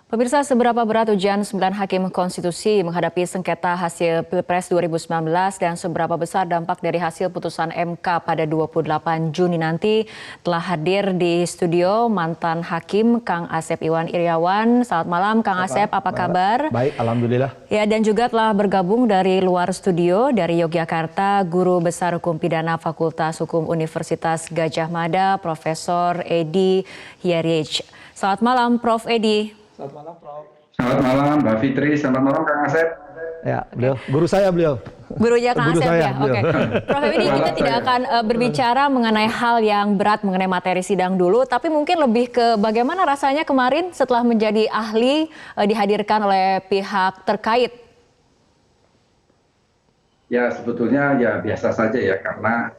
Pemirsa, seberapa berat ujian 9 hakim konstitusi menghadapi sengketa hasil Pilpres 2019 dan seberapa besar dampak dari hasil putusan MK pada 28 Juni nanti, telah hadir di studio mantan hakim Kang Asep Iwan Iryawan. Selamat malam Kang Asep, apa kabar? Baik, alhamdulillah. Ya, dan juga telah bergabung dari luar studio dari Yogyakarta, Guru Besar Hukum Pidana Fakultas Hukum Universitas Gadjah Mada, Profesor Edi Hierich. Selamat malam Prof. Edi. Selamat malam, Prof. Selamat malam, Mbak Fitri. Selamat malam, Kang Asep. Ya, beliau. Guru saya beliau. Gurunya Kang Asep ya? Beliau. Oke. Prof. Edi, kita tidak akan berbicara mengenai hal yang berat mengenai materi sidang dulu, tapi mungkin lebih ke bagaimana rasanya kemarin setelah menjadi ahli dihadirkan oleh pihak terkait. Ya, sebetulnya ya biasa saja ya, karena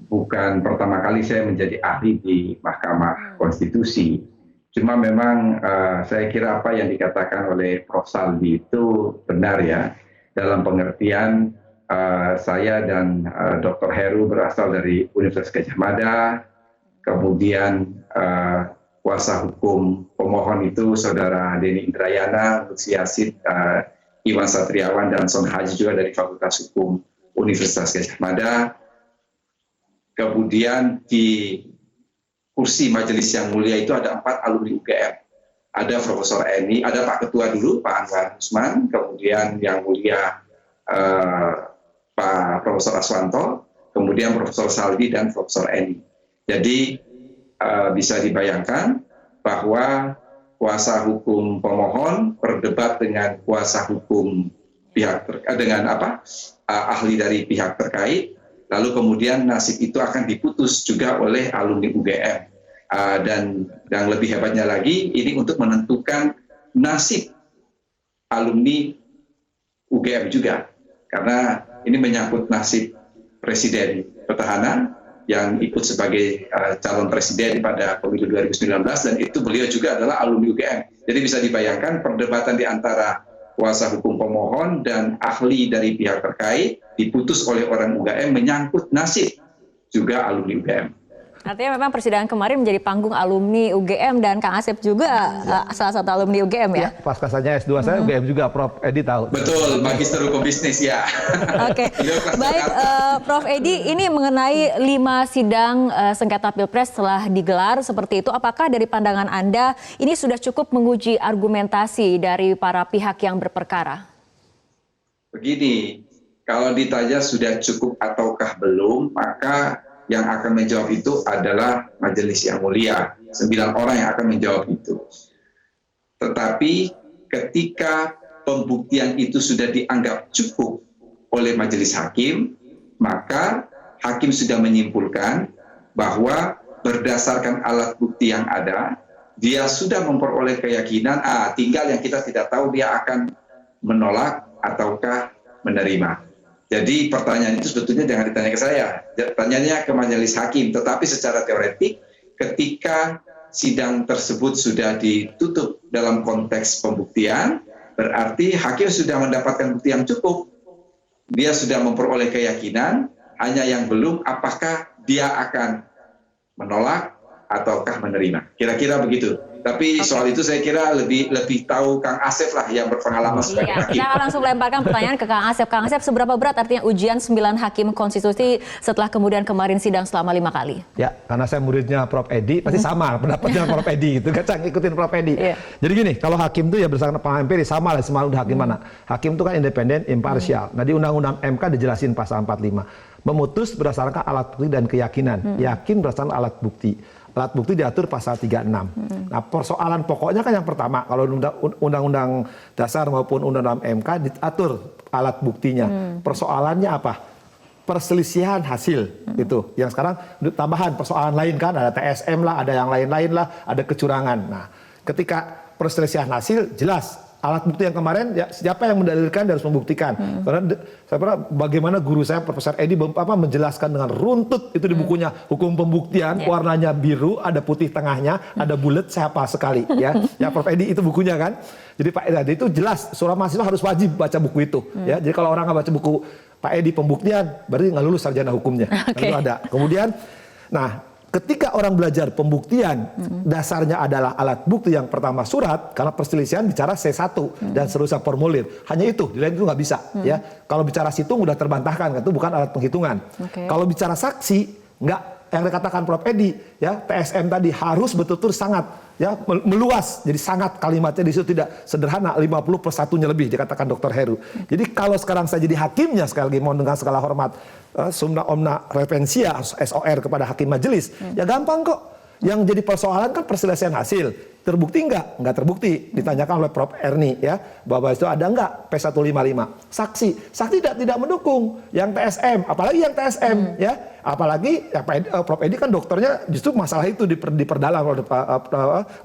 bukan pertama kali saya menjadi ahli di Mahkamah Konstitusi. Cuma memang saya kira apa yang dikatakan oleh Prof. Saldi itu benar ya, dalam pengertian saya dan Dr. Heru berasal dari Universitas Gadjah Mada, kemudian kuasa hukum pemohon itu Saudara Denny Indrayana, Lutfi Yasid, Iwan Satriawan, dan Son Haji juga dari Fakultas Hukum Universitas Gadjah Mada. Kemudian di kursi majelis yang mulia itu ada 4 alumni UGM. Ada Profesor Eni, ada Pak Ketua dulu, Pak Anwar Usman, kemudian yang mulia Pak Profesor Aswanto, kemudian Profesor Saldi dan Profesor Eni. Jadi bisa dibayangkan bahwa kuasa hukum pemohon berdebat dengan kuasa hukum ahli dari pihak terkait. Lalu kemudian nasib itu akan diputus juga oleh alumni UGM. Dan yang lebih hebatnya lagi, ini untuk menentukan nasib alumni UGM juga. Karena ini menyangkut nasib Presiden petahana yang ikut sebagai calon presiden pada pemilu 2019, dan itu beliau juga adalah alumni UGM. Jadi bisa dibayangkan perdebatan di antara kuasa hukum pemohon dan ahli dari pihak terkait diputus oleh orang UGM menyangkut nasib juga alumni UGM. Artinya memang persidangan kemarin menjadi panggung alumni UGM, dan Kang Asep juga salah satu alumni UGM ya? Pasca saya S2 saya UGM juga, Prof. Edi tahu. Betul, Magister Hukum Bisnis ya. Oke, baik Prof. Edi, ini mengenai 5 sidang sengketa Pilpres telah digelar seperti itu. Apakah dari pandangan Anda ini sudah cukup menguji argumentasi dari para pihak yang berperkara? Begini, kalau ditanya sudah cukup ataukah belum, maka yang akan menjawab itu adalah majelis yang mulia. 9 orang yang akan menjawab itu. Tetapi ketika pembuktian itu sudah dianggap cukup oleh majelis hakim, maka hakim sudah menyimpulkan bahwa berdasarkan alat bukti yang ada, dia sudah memperoleh keyakinan, tinggal yang kita tidak tahu dia akan menolak ataukah menerima. Jadi pertanyaan itu sebetulnya jangan ditanya ke saya, tanyanya ke majelis hakim. Tetapi secara teoretik, ketika sidang tersebut sudah ditutup dalam konteks pembuktian, berarti hakim sudah mendapatkan bukti yang cukup. Dia sudah memperoleh keyakinan, hanya yang belum apakah dia akan menolak ataukah menerima. Kira-kira begitu. Tapi soal itu saya kira lebih tahu Kang Asep lah yang berpengalaman sebagai hakim. Kita akan langsung lemparkan pertanyaan ke Kang Asep. Kang Asep, seberapa berat artinya ujian 9 hakim konstitusi setelah kemudian kemarin sidang selama 5 kali? Ya, karena saya muridnya Prof. Edi, pasti sama pendapatnya Prof. Edi gitu. Kan ikutin Prof. Edi. Jadi gini, kalau hakim itu ya berdasarkan pengalaman empiris, sama lah semua hakim mana. Hakim itu kan independen, imparsial. Nah di Undang-Undang MK dijelasin pasal 45. Memutus berdasarkan alat bukti dan keyakinan. Yakin berdasarkan alat bukti. Alat bukti diatur pasal 36. Nah persoalan pokoknya kan yang pertama, kalau Undang-Undang Dasar maupun Undang-Undang MK diatur alat buktinya. Persoalannya apa? Perselisihan hasil itu. Yang sekarang tambahan persoalan lain kan, ada TSM lah, ada yang lain-lain lah, ada kecurangan. Nah ketika perselisihan hasil jelas. Alat bukti yang kemarin, ya, siapa yang mendalilkan dan harus membuktikan. Karena saya pernah bagaimana guru saya Profesor Edi menjelaskan dengan runtut itu di bukunya hukum pembuktian, warnanya biru, ada putih tengahnya, ada bulat, saya hafal sekali ya. Ya Prof Edi itu bukunya kan. Jadi Pak Edi itu jelas seorang mahasiswa harus wajib baca buku itu. Ya. Jadi kalau orang nggak baca buku Pak Edi pembuktian, berarti nggak lulus sarjana hukumnya. Itu ada. Kemudian, nah ketika orang belajar pembuktian, dasarnya adalah alat bukti yang pertama surat, karena perselisihan bicara C1 dan seterusnya formulir. Hanya itu, di lain itu nggak bisa. Ya, kalau bicara situng udah terbantahkan, itu bukan alat penghitungan. Kalau bicara saksi, nggak. Yang dikatakan Prof. Edi, ya TSM tadi harus betul-betul sangat ya meluas, jadi sangat kalimatnya di situ tidak sederhana 50+1-nya lebih dikatakan Dr. Heru. Jadi kalau sekarang saya jadi hakimnya sekali lagi mohon dengan segala hormat summa omna referensia SOR kepada hakim majelis, ya gampang kok. Yang jadi persoalan kan perselisihan hasil. Terbukti enggak? Enggak terbukti. Ditanyakan oleh Prof. Erni ya, bahwa itu ada enggak P155. Saksi tidak mendukung yang TSM, apalagi yang TSM ya. Apalagi ya, Prof. Edi kan dokternya justru masalah itu diperdalam oleh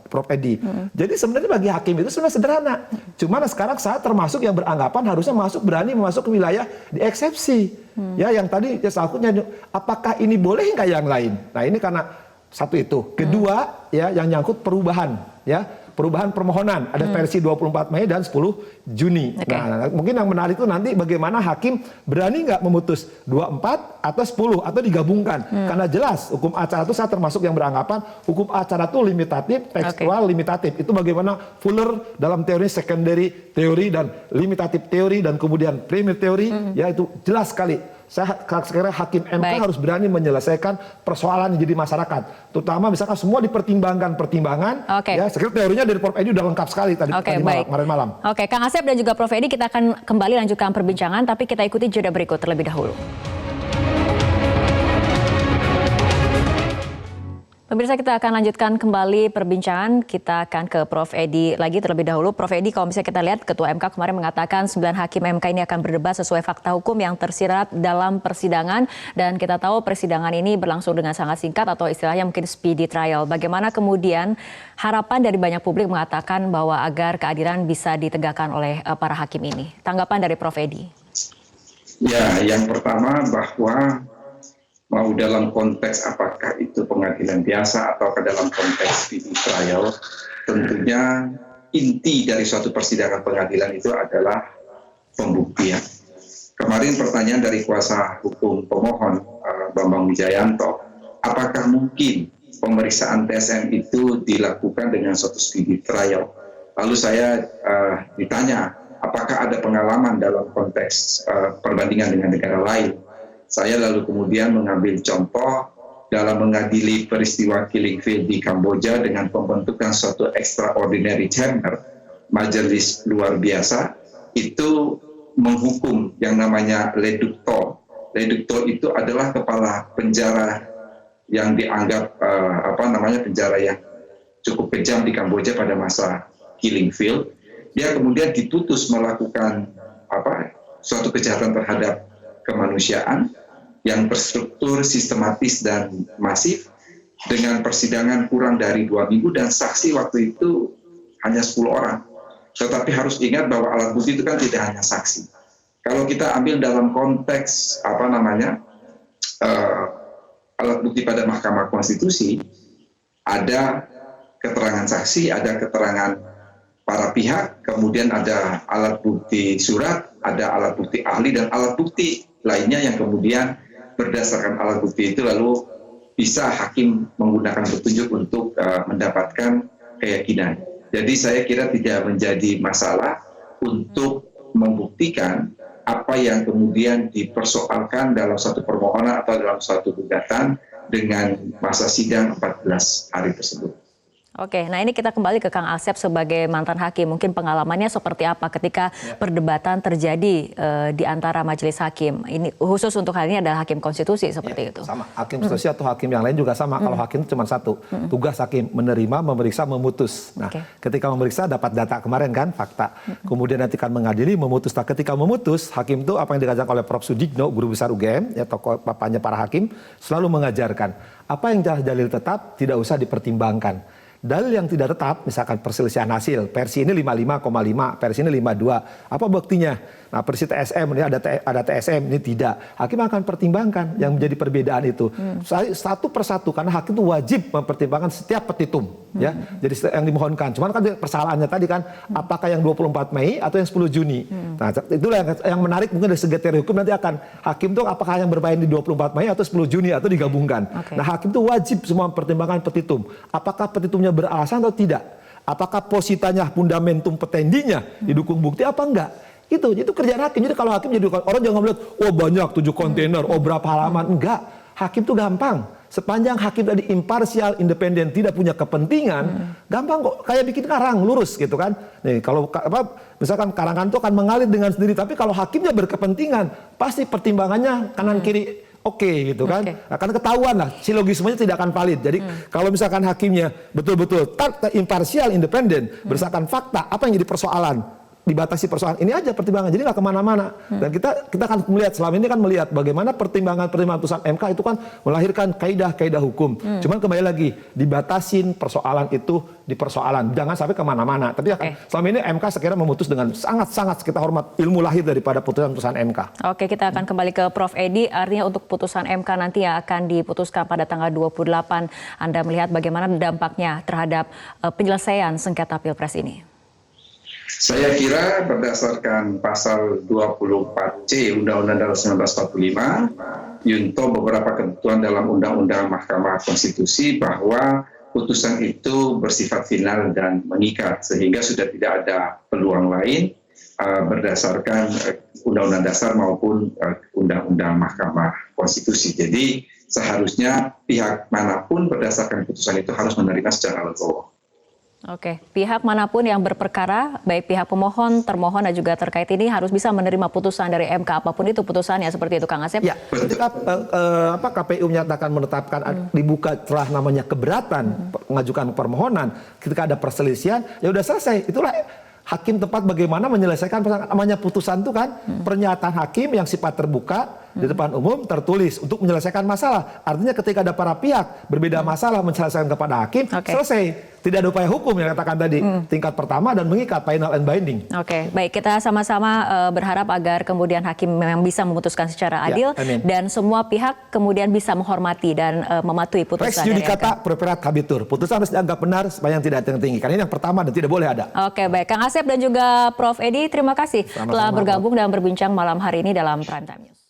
Prof. Edi. Jadi sebenarnya bagi hakim itu sebenarnya sederhana. Cuman sekarang saya termasuk yang beranggapan harusnya berani masuk ke wilayah di eksepsi. Ya yang tadi ya salahnya apakah ini boleh enggak yang lain? Nah ini karena satu itu. Kedua, ya yang nyangkut perubahan, ya perubahan permohonan. Ada versi 24 Mei dan 10 Juni. Nah, mungkin yang menarik itu nanti bagaimana hakim berani nggak memutus 24 atau 10 atau digabungkan. Karena jelas hukum acara itu saya termasuk yang beranggapan hukum acara itu limitatif, tekstual limitatif. Itu bagaimana Fuller dalam teori secondary teori dan limitatif teori dan kemudian primary teori, ya itu jelas sekali. Saya sekarang hakim MK harus berani menyelesaikan persoalan yang jadi masyarakat. Terutama misalkan semua dipertimbangkan ya sekarang teorinya dari Prof. Edi udah lengkap sekali tadi kemarin malam. Oke, Kang Asep dan juga Prof. Edi, kita akan kembali lanjutkan perbincangan, tapi kita ikuti jeda berikut terlebih dahulu. Pemirsa, kita akan lanjutkan kembali perbincangan. Kita akan ke Prof. Edi lagi terlebih dahulu. Prof. Edi, kalau misalnya kita lihat Ketua MK kemarin mengatakan 9 hakim MK ini akan berdebat sesuai fakta hukum yang tersirat dalam persidangan. Dan kita tahu persidangan ini berlangsung dengan sangat singkat atau istilahnya mungkin speedy trial. Bagaimana kemudian harapan dari banyak publik mengatakan bahwa agar keadilan bisa ditegakkan oleh para hakim ini? Tanggapan dari Prof. Edi. Ya, yang pertama bahwa mau dalam konteks apakah itu pengadilan biasa atau ke dalam konteks speedy trial, tentunya inti dari suatu persidangan pengadilan itu adalah pembuktian. Kemarin pertanyaan dari kuasa hukum pemohon Bambang Wijayanto, apakah mungkin pemeriksaan TSM itu dilakukan dengan suatu speedy trial? Lalu saya ditanya, apakah ada pengalaman dalam konteks perbandingan dengan negara lain? Saya lalu kemudian mengambil contoh dalam mengadili peristiwa killing field di Kamboja dengan pembentukan suatu extraordinary chamber, majelis luar biasa, itu menghukum yang namanya ledukto. Ledukto itu adalah kepala penjara yang dianggap penjara yang cukup kejam di Kamboja pada masa killing field. Dia kemudian diputus melakukan suatu kejahatan terhadap kemanusiaan yang berstruktur sistematis dan masif dengan persidangan kurang dari 2 minggu dan saksi waktu itu hanya 10 orang. Tetapi harus ingat bahwa alat bukti itu kan tidak hanya saksi. Kalau kita ambil dalam konteks alat bukti pada Mahkamah Konstitusi, ada keterangan saksi, ada keterangan para pihak, kemudian ada alat bukti surat, ada alat bukti ahli dan alat bukti lainnya yang kemudian berdasarkan alat bukti itu lalu bisa hakim menggunakan petunjuk untuk mendapatkan keyakinan. Jadi saya kira tidak menjadi masalah untuk membuktikan apa yang kemudian dipersoalkan dalam satu permohonan atau dalam suatu gugatan dengan masa sidang 14 hari tersebut. Oke, nah ini kita kembali ke Kang Asep sebagai mantan hakim. Mungkin pengalamannya seperti apa ketika perdebatan terjadi di antara majelis hakim. Ini khusus untuk hal ini adalah hakim konstitusi seperti itu. Sama, hakim konstitusi atau hakim yang lain juga sama. Kalau hakim itu cuma satu, tugas hakim menerima, memeriksa, memutus. Nah, ketika memeriksa dapat data kemarin kan, fakta. Kemudian nanti kan mengadili, memutus. Nah, ketika memutus, hakim itu apa yang diajarkan oleh Prof. Sudikno, guru besar UGM, ya tokoh papanya para hakim, selalu mengajarkan apa yang dalil tetap tidak usah dipertimbangkan. Dalil yang tidak tetap, misalkan perselisihan hasil, versi ini 55,5, versi ini 52. Apa buktinya? Nah, versi TSM ini ada TSM, ini tidak. Hakim akan pertimbangkan yang menjadi perbedaan itu. Satu persatu, karena hakim itu wajib mempertimbangkan setiap petitum. ya. Jadi yang dimohonkan. Cuman kan persoalannya tadi kan apakah yang 24 Mei atau yang 10 Juni. Nah, itulah yang menarik mungkin dari segi teori hukum nanti akan hakim tuh apakah yang bermain di 24 Mei atau 10 Juni atau digabungkan. Nah, hakim tuh wajib semua mempertimbangkan petitum. Apakah petitumnya beralasan atau tidak? Apakah positanya, fundamentum petendinya didukung bukti apa enggak? Itu kerjaan hakim. Jadi kalau hakim jadi orang jangan melihat, oh banyak 7 kontainer, oh berapa halaman. Enggak. Hakim tuh gampang. Sepanjang hakim tadi imparsial, independen, tidak punya kepentingan, gampang kok. Kayak bikin karang, lurus gitu kan. Nih kalau misalkan karangan itu akan mengalir dengan sendiri. Tapi kalau hakimnya berkepentingan, pasti pertimbangannya kanan kiri oke gitu kan. Nah, karena ketahuan lah, silogismenya tidak akan valid. Jadi kalau misalkan hakimnya betul-betul imparsial, independen, berdasarkan fakta, apa yang jadi persoalan? Dibatasi persoalan ini aja pertimbangan, jadi nggak kemana-mana. Dan kita akan melihat selama ini kan melihat bagaimana pertimbangan putusan MK itu kan melahirkan kaidah-kaidah hukum. Cuman kembali lagi dibatasin persoalan itu di persoalan, jangan sampai kemana-mana. Tapi selama ini MK sekiranya memutus dengan sangat-sangat kita hormat ilmu lahir daripada putusan-putusan MK. Oke, kita akan kembali ke Prof. Edi. Artinya untuk putusan MK nanti yang akan diputuskan pada tanggal 28, Anda melihat bagaimana dampaknya terhadap penyelesaian sengketa Pilpres ini? Saya kira berdasarkan pasal 24C Undang-Undang Dasar 1945, junto beberapa ketentuan dalam Undang-Undang Mahkamah Konstitusi bahwa putusan itu bersifat final dan mengikat, sehingga sudah tidak ada peluang lain berdasarkan Undang-Undang Dasar maupun Undang-Undang Mahkamah Konstitusi. Jadi seharusnya pihak manapun berdasarkan putusan itu harus menerima secara legowo. Oke, pihak manapun yang berperkara, baik pihak pemohon, termohon dan juga terkait ini harus bisa menerima putusan dari MK apapun itu putusannya, seperti itu Kang Asep? Ya, ketika KPU menyatakan menetapkan dibuka celah namanya keberatan mengajukan permohonan, ketika ada perselisihan, ya udah selesai. Itulah hakim tepat bagaimana menyelesaikan namanya putusan itu kan pernyataan hakim yang sifat terbuka di depan umum tertulis untuk menyelesaikan masalah. Artinya ketika ada para pihak berbeda masalah menyelesaikan kepada hakim, selesai. Tidak ada upaya hukum yang katakan tadi, tingkat pertama dan mengikat, final and binding. Oke, baik, kita sama-sama berharap agar kemudian hakim memang bisa memutuskan secara adil dan semua pihak kemudian bisa menghormati dan mematuhi putusan Rex judicata preperat habitur. Putusan harus dianggap benar sepanjang tidak tinggi. Karena ini yang pertama dan tidak boleh ada. Oke, baik. Kang Asep dan juga Prof. Edi, terima kasih telah bergabung dan berbincang malam hari ini dalam Prime Time News.